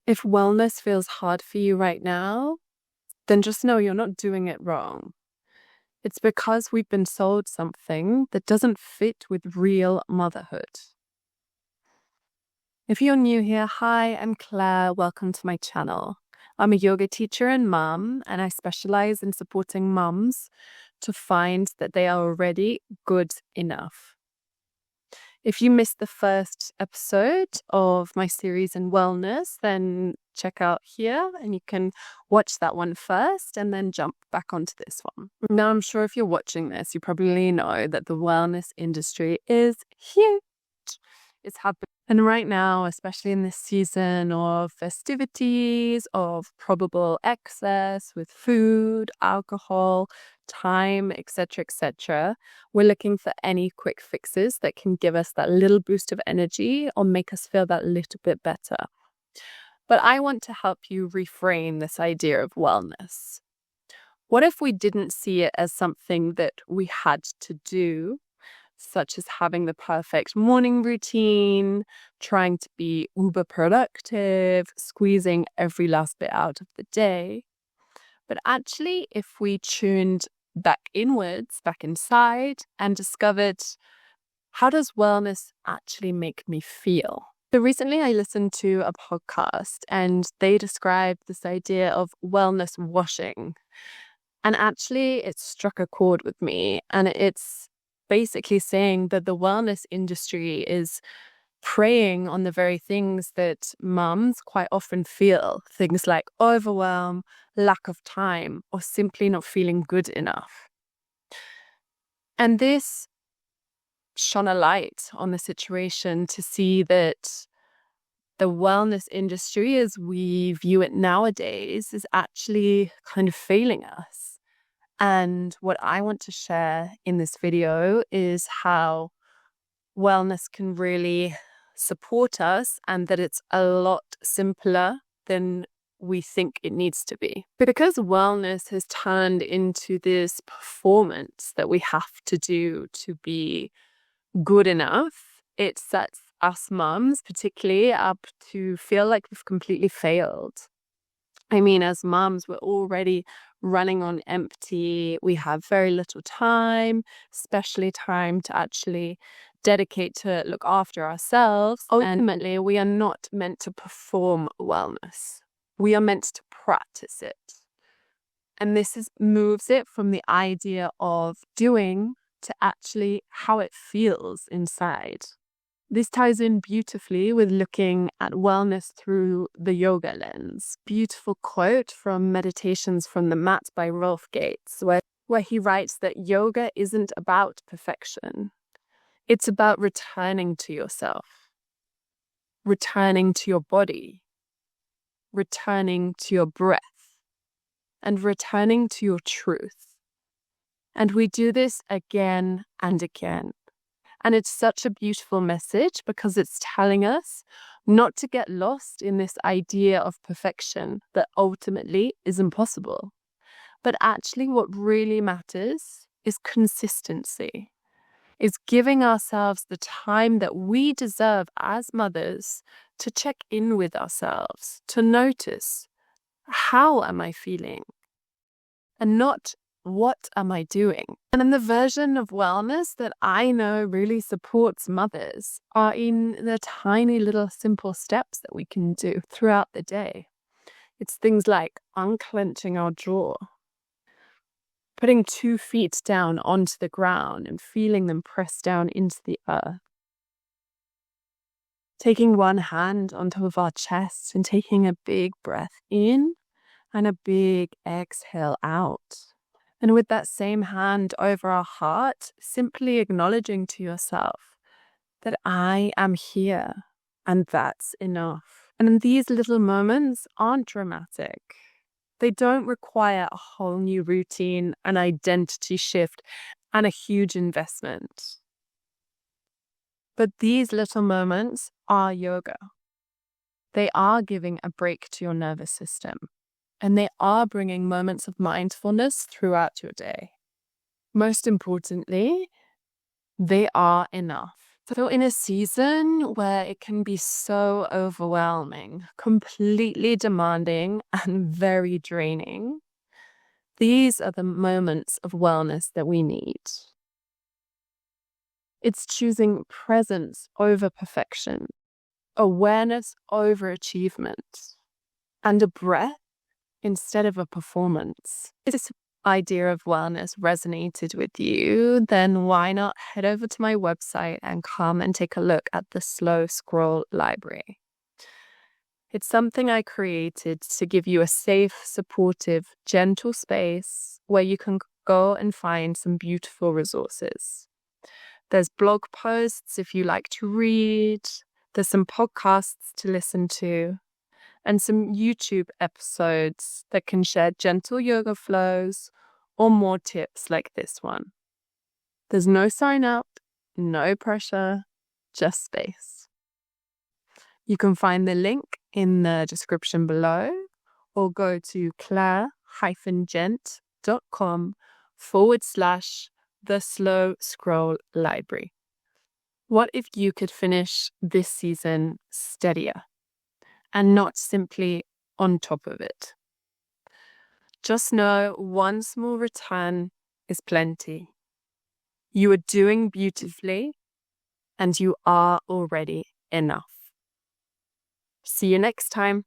If wellness feels hard for you right now, then just know you're not doing it wrong. It's because we've been sold something that doesn't fit with real motherhood. If you're new here, hi, I'm Claire. Welcome to my channel. I'm a yoga teacher and mom, and I specialize in supporting moms to find that they are already good enough. If you missed the first episode of my series in wellness, then check out here and you can watch that one first and then jump back onto this one. Now, I'm sure if you're watching this, you probably know that the wellness industry is huge. It's happening. And right now, especially in this season of festivities, of probable excess with food, alcohol, time, etc., we're looking for any quick fixes that can give us that little boost of energy or make us feel that little bit better. But I want to help you reframe this idea of wellness. What if we didn't see it as something that we had to do, such as having the perfect morning routine, trying to be uber productive, squeezing every last bit out of the day? But actually, if we tuned back inwards, back inside, and discovered, how does wellness actually make me feel? So recently I listened to a podcast and they described this idea of wellness washing. And actually it struck a chord with me. And it's basically saying that the wellness industry is preying on the very things that mums quite often feel. Things like overwhelm, lack of time, or simply not feeling good enough. And this shone a light on the situation to see that the wellness industry, as we view it nowadays, is actually kind of failing us. And what I want to share in this video is how wellness can really support us and that it's a lot simpler than we think it needs to be. Because wellness has turned into this performance that we have to do to be good enough, it sets us mums particularly up to feel like we've completely failed. I mean, as mums, we're already running on empty. We have very little time, especially time to actually dedicate to look after ourselves. Ultimately, we are not meant to perform wellness. We are meant to practice it. And this moves it from the idea of doing to actually how it feels inside. This ties in beautifully with looking at wellness through the yoga lens. Beautiful quote from Meditations from the Mat by Rolf Gates, where he writes that yoga isn't about perfection. It's about returning to yourself, returning to your body, returning to your breath, and returning to your truth. And we do this again and again. And it's such a beautiful message because it's telling us not to get lost in this idea of perfection that ultimately is impossible. But actually what really matters is consistency, is giving ourselves the time that we deserve as mothers to check in with ourselves, to notice, how am I feeling? And not, what am I doing? And then the version of wellness that I know really supports mothers are in the tiny little simple steps that we can do throughout the day. It's things like unclenching our jaw, putting 2 feet down onto the ground and feeling them press down into the earth, taking one hand on top of our chest and taking a big breath in and a big exhale out. And with that same hand over our heart, simply acknowledging to yourself that I am here and that's enough. And these little moments aren't dramatic. They don't require a whole new routine, an identity shift, and a huge investment. But these little moments are yoga. They are giving a break to your nervous system. And they are bringing moments of mindfulness throughout your day. Most importantly, they are enough. So in a season where it can be so overwhelming, completely demanding, and very draining, these are the moments of wellness that we need. It's choosing presence over perfection, awareness over achievement, and a breath instead of a performance. If this idea of wellness resonated with you, then why not head over to my website and come and take a look at the Slow Scroll Library. It's something I created to give you a safe, supportive, gentle space where you can go and find some beautiful resources. There's blog posts if you like to read, there's some podcasts to listen to, and some YouTube episodes that can share gentle yoga flows or more tips like this one. There's no sign up, no pressure, just space. You can find the link in the description below or go to claire-gent.com/the Slow Scroll Library. What if you could finish this season steadier and not simply on top of it? Just know one small return is plenty. You are doing beautifully and you are already enough. See you next time.